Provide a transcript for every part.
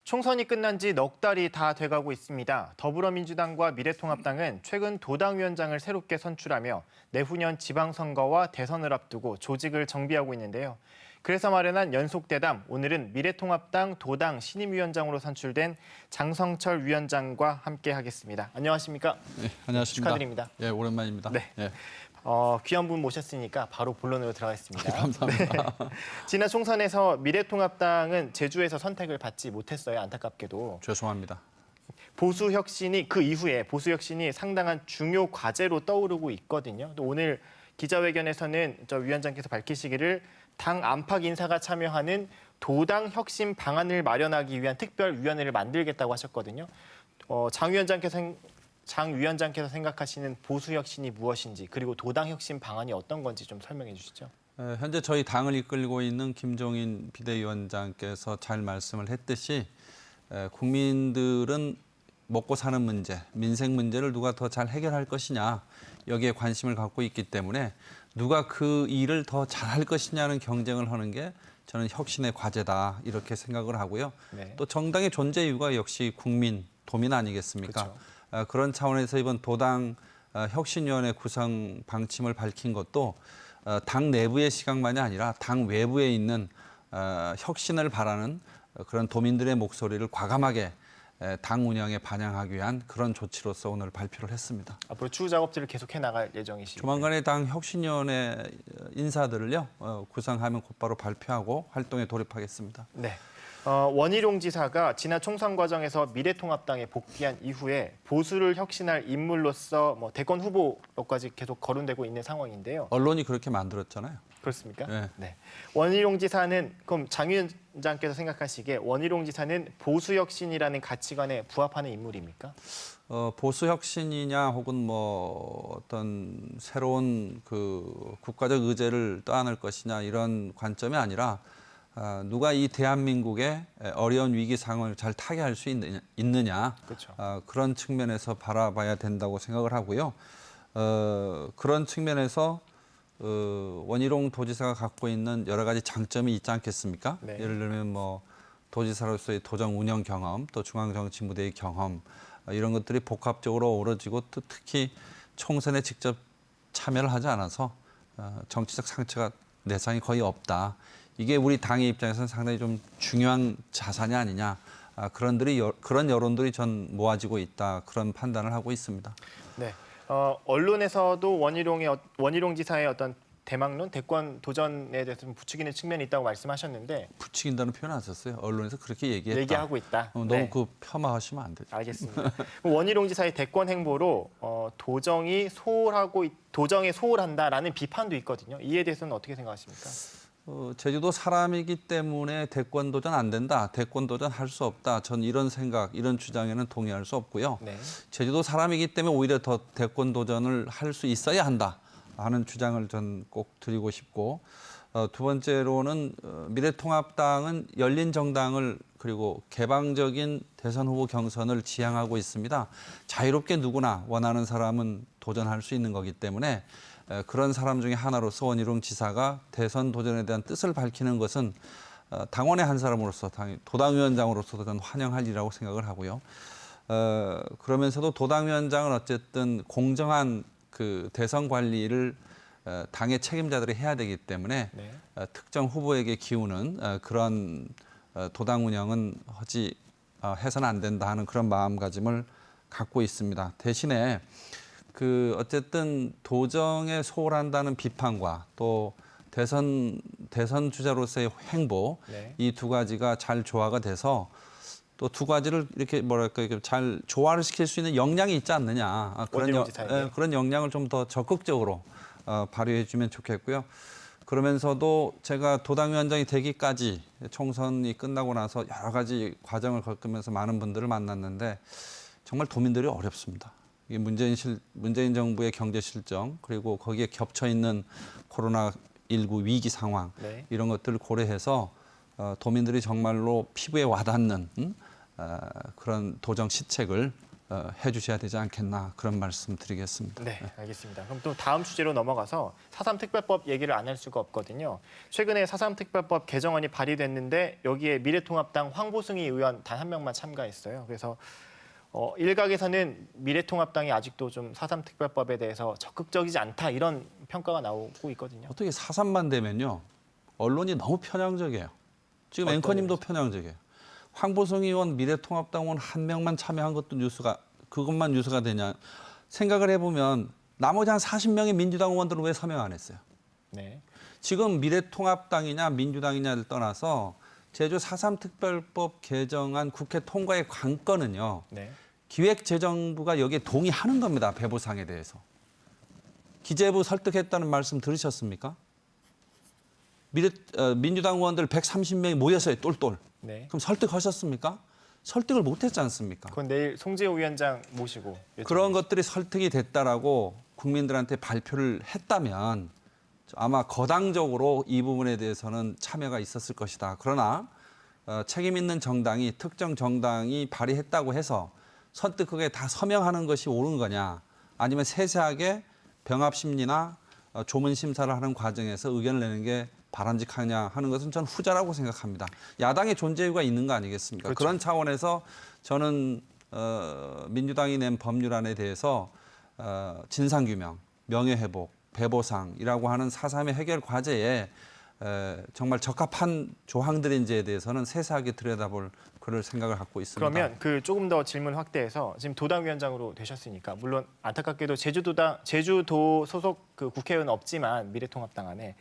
총선이 끝난 지 넉 달이 다 돼가고 있습니다. 더불어민주당과 미래통합당은 최근 도당위원장을 새롭게 선출하며 내후년 지방선거와 대선을 앞두고 조직을 정비하고 있는데요. 그래서 마련한 연속대담, 오늘은 미래통합당 도당 신임위원장으로 선출된 장성철 위원장과 함께하겠습니다. 안녕하십니까? 네, 안녕하십니까? 축하드립니다. 예, 오랜만입니다. 네. 예. 귀한 분 모셨으니까 바로 본론으로 들어가겠습니다. 감사합니다. 네. 지난 총선에서 미래통합당은 제주에서 선택을 받지 못했어요. 안타깝게도. 죄송합니다. 보수혁신이 그 이후에 보수혁신이 상당한 중요 과제로 떠오르고 있거든요. 또 오늘 기자회견에서는 위원장께서 밝히시기를 당 안팎 인사가 참여하는 도당 혁신 방안을 마련하기 위한 특별위원회를 만들겠다고 하셨거든요. 장 위원장께서 생각하시는 보수혁신이 무엇인지 그리고 도당혁신 방안이 어떤 건지 좀 설명해 주시죠. 현재 저희 당을 이끌고 있는 김종인 비대위원장께서 잘 말씀을 했듯이 국민들은 먹고 사는 문제, 민생 문제를 누가 더 잘 해결할 것이냐 여기에 관심을 갖고 있기 때문에 누가 그 일을 더 잘할 것이냐는 경쟁을 하는 게 저는 혁신의 과제다 이렇게 생각을 하고요. 네. 또 정당의 존재 이유가 역시 국민, 도민 아니겠습니까? 그렇죠. 그런 차원에서 이번 도당 혁신위원회 구성 방침을 밝힌 것도 당 내부의 시각만이 아니라 당 외부에 있는 혁신을 바라는 그런 도민들의 목소리를 과감하게 당 운영에 반영하기 위한 그런 조치로서 오늘 발표를 했습니다. 앞으로 추후 작업들을 계속해 나갈 예정이시죠? 조만간에 당 혁신위원회 인사들을요 구성하면 곧바로 발표하고 활동에 돌입하겠습니다. 네. 원희룡 지사가 지난 총선 과정에서 미래통합당에 복귀한 이후에 보수를 혁신할 인물로서 대권 후보로까지 계속 거론되고 있는 상황인데요. 언론이 그렇게 만들었잖아요. 그렇습니까? 네. 네. 원희룡 지사는 그럼 장 위원장께서 생각하시기에 원희룡 지사는 보수혁신이라는 가치관에 부합하는 인물입니까? 보수 혁신이냐 혹은 뭐 어떤 새로운 그 국가적 의제를 떠안을 것이냐 이런 관점이 아니라 누가 이 대한민국의 어려운 위기 상황을 잘 타개할 수 있느냐 그렇죠. 그런 측면에서 바라봐야 된다고 생각을 하고요. 그런 측면에서 원희룡 도지사가 갖고 있는 여러 가지 장점이 있지 않겠습니까? 네. 예를 들면 뭐 도지사로서의 도정 운영 경험, 또 중앙정치 무대의 경험 이런 것들이 복합적으로 어우러지고 또 특히 총선에 직접 참여를 하지 않아서 정치적 상처가 내상이 거의 없다. 이게 우리 당의 입장에서는 상당히 좀 중요한 자산이 아니냐. 그런 여론들이 전 모아지고 있다. 그런 판단을 하고 있습니다. 네. 언론에서도 원희룡 지사의 어떤 대망론, 대권 도전에 대해서 좀 부추기는 측면이 있다고 말씀하셨는데 부추긴다는 표현 안 썼어요. 언론에서 그렇게 얘기했다. 얘기하고 있다. 너무 네. 폄하하시면 안 되죠. 알겠습니다. 원희룡 지사의 대권 행보로 도정에 소홀한다라는 비판도 있거든요. 이에 대해서는 어떻게 생각하십니까? 제주도 사람이기 때문에 대권 도전 안 된다. 대권 도전 할 수 없다. 전 이런 생각, 이런 주장에는 동의할 수 없고요. 네. 제주도 사람이기 때문에 오히려 더 대권 도전을 할 수 있어야 한다 하는 주장을 전 꼭 드리고 싶고 두 번째로는 미래통합당은 열린 정당을 그리고 개방적인 대선 후보 경선을 지향하고 있습니다. 자유롭게 누구나 원하는 사람은 도전할 수 있는 거기 때문에 그런 사람 중에 하나로서 원희룡 지사가 대선 도전에 대한 뜻을 밝히는 것은 당원의 한 사람으로서 도당위원장으로서도 저는 환영할 일이라고 생각을 하고요. 그러면서도 도당위원장은 어쨌든 공정한 그 대선 관리를 당의 책임자들이 해야 되기 때문에 네. 특정 후보에게 기우는 그런 도당 운영은 해서는 안 된다 하는 그런 마음가짐을 갖고 있습니다. 대신에 어쨌든 도정에 소홀한다는 비판과 또 대선 주자로서의 행보 네. 이 두 가지가 잘 조화가 돼서 또 두 가지를 이렇게 잘 조화를 시킬 수 있는 역량이 있지 않느냐 그런 역량을 좀 더 적극적으로 발휘해 주면 좋겠고요. 그러면서도 제가 도당위원장이 되기까지 총선이 끝나고 나서 여러 가지 과정을 겪으면서 많은 분들을 만났는데 정말 도민들이 어렵습니다. 이게 문재인 정부의 경제 실정 그리고 거기에 겹쳐 있는 코로나19 위기 상황 네. 이런 것들을 고려해서 도민들이 정말로 피부에 와닿는 그런 도정 시책을 해주셔야 되지 않겠나 그런 말씀 드리겠습니다. 네, 알겠습니다. 그럼 또 다음 주제로 넘어가서 4.3 특별법 얘기를 안 할 수가 없거든요. 최근에 4.3 특별법 개정안이 발의됐는데 여기에 미래통합당 황보승희 의원 단 한 명만 참가했어요. 그래서 일각에서는 미래통합당이 아직도 좀 4.3 특별법에 대해서 적극적이지 않다 이런 평가가 나오고 있거든요. 어떻게 4.3만 되면요. 언론이 너무 편향적이에요. 지금 앵커님도 편향적이에요. 황보승 의원 미래통합당 의원 한 명만 참여한 것도 그것만 뉴스가 되냐. 생각을 해보면 나머지 한 40명의 민주당 의원들은 왜 서명 안 했어요? 네. 지금 미래통합당이냐 민주당이냐를 떠나서 제주 4.3 특별법 개정안 국회 통과의 관건은요. 네. 기획재정부가 여기에 동의하는 겁니다. 배보상에 대해서. 기재부 설득했다는 말씀 들으셨습니까? 민주당 의원들 130명이 모였어요. 똘똘. 네. 그럼 설득하셨습니까? 설득을 못했지 않습니까? 그건 내일 송재호 위원장 모시고 그런 것들이 설득이 됐다라고 국민들한테 발표를 했다면 아마 거당적으로 이 부분에 대해서는 참여가 있었을 것이다. 그러나 책임 있는 정당이 특정 정당이 발의했다고 해서 선뜻 그게 다 서명하는 것이 옳은 거냐 아니면 세세하게 병합 심리나 조문 심사를 하는 과정에서 의견을 내는 게 바람직하냐 하는 것은 저는 후자라고 생각합니다. 야당의 존재 이유가 있는 거 아니겠습니까? 그렇죠. 그런 차원에서 저는 민주당이 낸 법률안에 대해서 진상규명, 명예회복, 배보상이라고 하는 4.3의 해결 과제에 정말 적합한 조항들인지에 대해서는 세세하게 들여다볼 그럴 생각을 갖고 있습니다. 그러면 그 조금 더 질문 확대해서 지금 도당위원장으로 되셨으니까 물론 안타깝게도 제주도 소속 그 국회의원 없지만 미래통합당 안에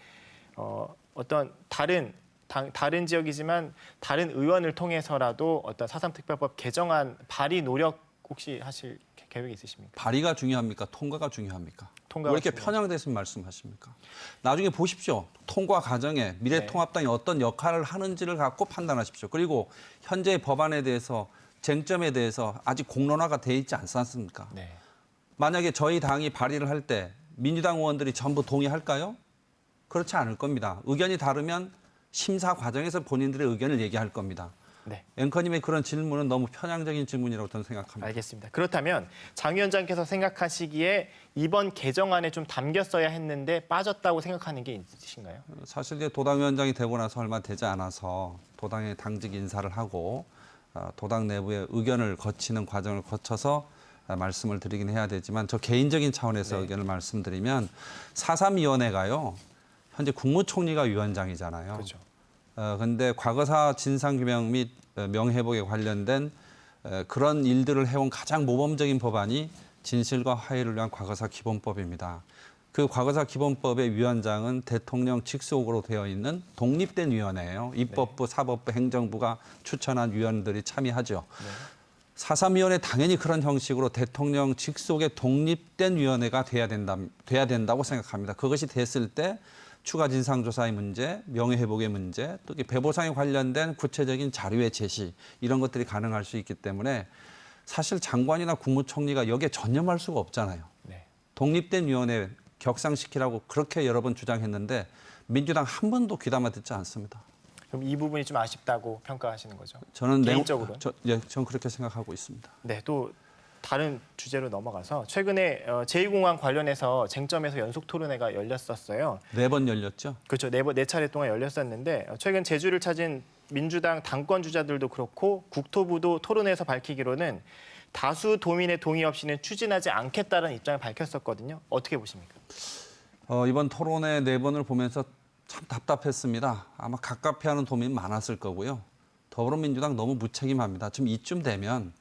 어떤 다른 지역이지만 다른 의원을 통해서라도 어떤 4.3 특별법 개정안 발의 노력 혹시 하실 계획이 있으십니까? 발의가 중요합니까? 통과가 중요합니까? 통과가 왜 이렇게 중요합니다. 편향돼서 말씀하십니까? 나중에 보십시오. 통과 과정에 미래통합당이 어떤 역할을 하는지를 갖고 판단하십시오. 그리고 현재의 법안에 대해서 쟁점에 대해서 아직 공론화가 돼 있지 않습니까? 네. 만약에 저희 당이 발의를 할 때 민주당 의원들이 전부 동의할까요? 그렇지 않을 겁니다. 의견이 다르면 심사 과정에서 본인들의 의견을 얘기할 겁니다. 네. 앵커님의 그런 질문은 너무 편향적인 질문이라고 저는 생각합니다. 알겠습니다. 그렇다면 장 위원장께서 생각하시기에 이번 개정안에 좀 담겼어야 했는데 빠졌다고 생각하는 게 있으신가요? 사실 이제 도당위원장이 되고 나서 얼마 되지 않아서 도당의 당직 인사를 하고 도당 내부의 의견을 거치는 과정을 거쳐서 말씀을 드리긴 해야 되지만 저 개인적인 차원에서 네. 의견을 말씀드리면 4.3위원회가요. 현재 국무총리가 위원장이잖아요. 그렇죠. 그런데 과거사 진상규명 및 명예회복에 관련된 그런 일들을 해온 가장 모범적인 법안이 진실과 화해를 위한 과거사 기본법입니다. 그 과거사 기본법의 위원장은 대통령 직속으로 되어 있는 독립된 위원회예요. 입법부, 사법부, 행정부가 추천한 위원들이 참여하죠. 네. 4.3위원회 당연히 그런 형식으로 대통령 직속의 독립된 위원회가 돼야 된다고 생각합니다. 그것이 됐을 때 추가 진상조사의 문제, 명예회복의 문제, 또 배보상에 관련된 구체적인 자료의 제시 이런 것들이 가능할 수 있기 때문에 사실 장관이나 국무총리가 여기에 전념할 수가 없잖아요. 네. 독립된 위원회 격상시키라고 그렇게 여러 번 주장했는데 민주당 한 번도 귀담아 듣지 않습니다. 그럼 이 부분이 좀 아쉽다고 평가하시는 거죠? 저는 개인적으로? 전 그렇게 생각하고 있습니다. 네, 또 다른 주제로 넘어가서 최근에 제2공항 관련해서 쟁점에서 연속 토론회가 열렸었어요. 4번 열렸죠. 그렇죠. 네 차례 동안 열렸었는데 최근 제주를 찾은 민주당 당권 주자들도 그렇고 국토부도 토론회에서 밝히기로는 다수 도민의 동의 없이는 추진하지 않겠다는 입장을 밝혔었거든요. 어떻게 보십니까? 이번 토론회 4번을 보면서 참 답답했습니다. 아마 갑갑해하는 도민이 많았을 거고요. 더불어민주당 너무 무책임합니다. 지금 이쯤 되면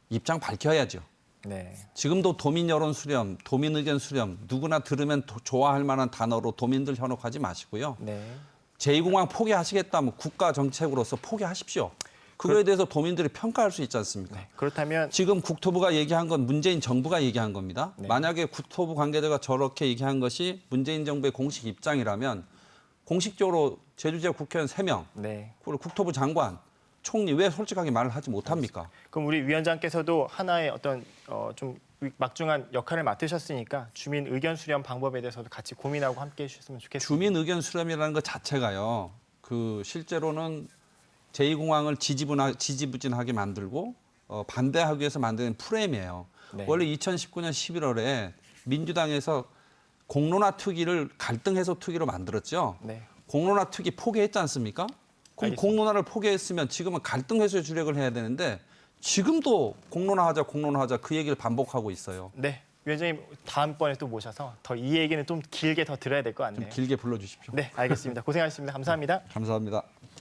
입장 밝혀야죠. 네. 지금도 도민 여론 수렴, 도민 의견 수렴, 누구나 들으면 좋아할 만한 단어로 도민들 현혹하지 마시고요. 네. 제2공항 포기하시겠다면 국가 정책으로서 포기하십시오. 그거에 대해서 도민들이 평가할 수 있지 않습니까? 네. 그렇다면 지금 국토부가 얘기한 건 문재인 정부가 얘기한 겁니다. 네. 만약에 국토부 관계자가 저렇게 얘기한 것이 문재인 정부의 공식 입장이라면 공식적으로 제주지역 국회의원 3명, 네. 그리고 국토부 장관, 총리 왜 솔직하게 말을 하지 못합니까? 그럼 우리 위원장께서도 하나의 어떤 좀 막중한 역할을 맡으셨으니까 주민 의견 수렴 방법에 대해서도 같이 고민하고 함께 해주셨으면 좋겠습니다. 주민 의견 수렴이라는 것 자체가요. 실제로는 제2공항을 지지부진하게 만들고 반대하기 위해서 만든 프레임이에요. 네. 원래 2019년 11월에 민주당에서 공론화 투기를 갈등 해소 투기로 만들었죠. 네. 공론화 투기 포기했지 않습니까? 그럼 알겠습니다. 공론화를 포기했으면 지금은 갈등 해소에 주력을 해야 되는데 지금도 공론화하자 그 얘기를 반복하고 있어요. 네. 위원장님 다음번에 또 모셔서 더 이 얘기는 좀 길게 더 들어야 될 것 좀 같네요. 길게 불러주십시오. 네, 알겠습니다. 고생하셨습니다. 감사합니다. 감사합니다.